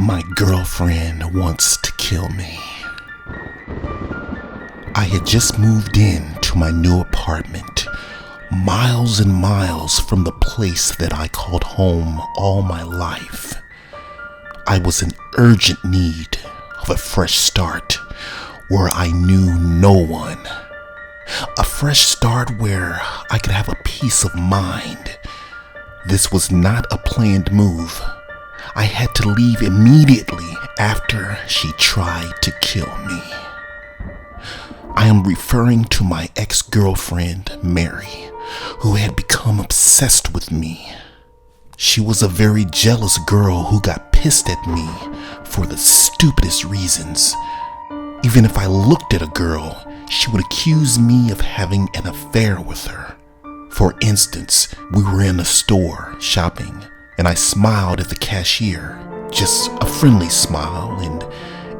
My girlfriend wants to kill me. I had just moved in to my new apartment, miles and miles from the place that I called home all my life. I was in urgent need of a fresh start where I knew no one. A fresh start where I could have a peace of mind. This was not a planned move. I had to leave immediately after she tried to kill me. I am referring to my ex-girlfriend, Mary, who had become obsessed with me. She was a very jealous girl who got pissed at me for the stupidest reasons. Even if I looked at a girl, she would accuse me of having an affair with her. For instance, we were in a store shopping, and I smiled at the cashier, just a friendly smile, and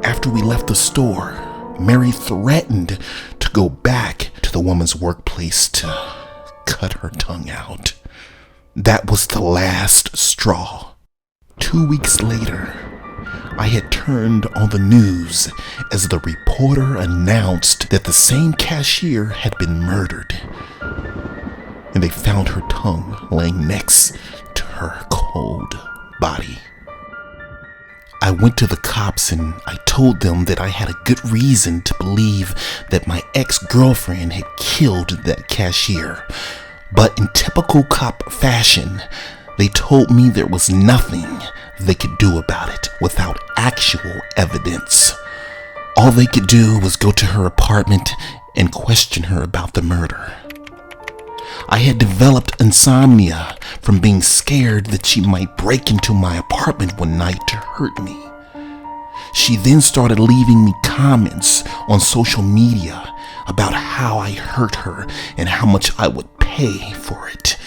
after we left the store, Mary threatened to go back to the woman's workplace to cut her tongue out. That was the last straw. 2 weeks later, I had turned on the news as the reporter announced that the same cashier had been murdered, and they found her tongue laying next to her cold body. I went to the cops and I told them that I had a good reason to believe that my ex-girlfriend had killed that cashier. But in typical cop fashion, they told me there was nothing they could do about it without actual evidence. All they could do was go to her apartment and question her about the murder. I had developed insomnia from being scared that she might break into my apartment one night to hurt me. She then started leaving me comments on social media about how I hurt her and how much I would pay for it.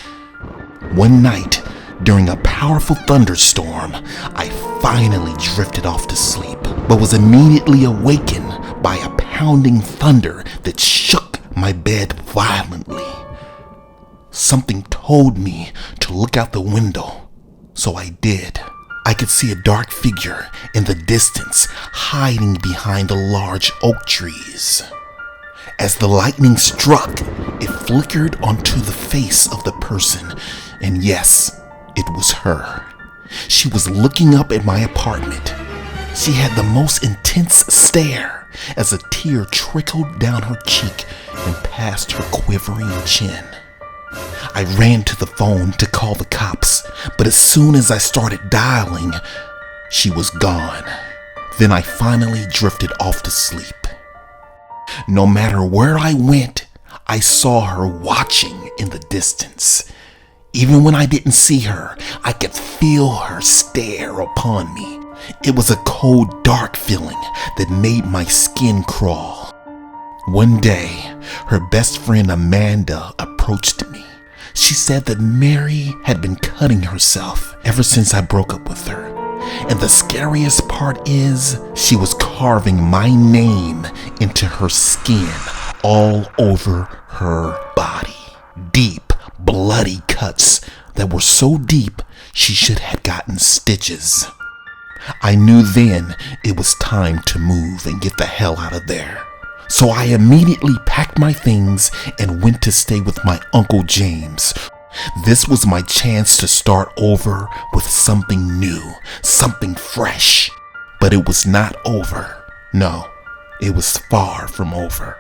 One night, during a powerful thunderstorm, I finally drifted off to sleep, but was immediately awakened by a pounding thunder that shook my bed violently. Something told me to look out the window, so I did. I could see a dark figure in the distance hiding behind the large oak trees. As the lightning struck, it flickered onto the face of the person, and yes, it was her. She was looking up at my apartment. She had the most intense stare as a tear trickled down her cheek and past her quivering chin. I ran to the phone to call the cops, but as soon as I started dialing, she was gone. Then I finally drifted off to sleep. No matter where I went, I saw her watching in the distance. Even when I didn't see her, I could feel her stare upon me. It was a cold, dark feeling that made my skin crawl. One day, her best friend Amanda approached me. She said that Mary had been cutting herself ever since I broke up with her. And the scariest part is, she was carving my name into her skin all over her body. Deep, bloody cuts that were so deep she should have gotten stitches. I knew then it was time to move and get the hell out of there. So I immediately packed my things and went to stay with my Uncle James. This was my chance to start over with something new, something fresh. But it was not over. No, it was far from over.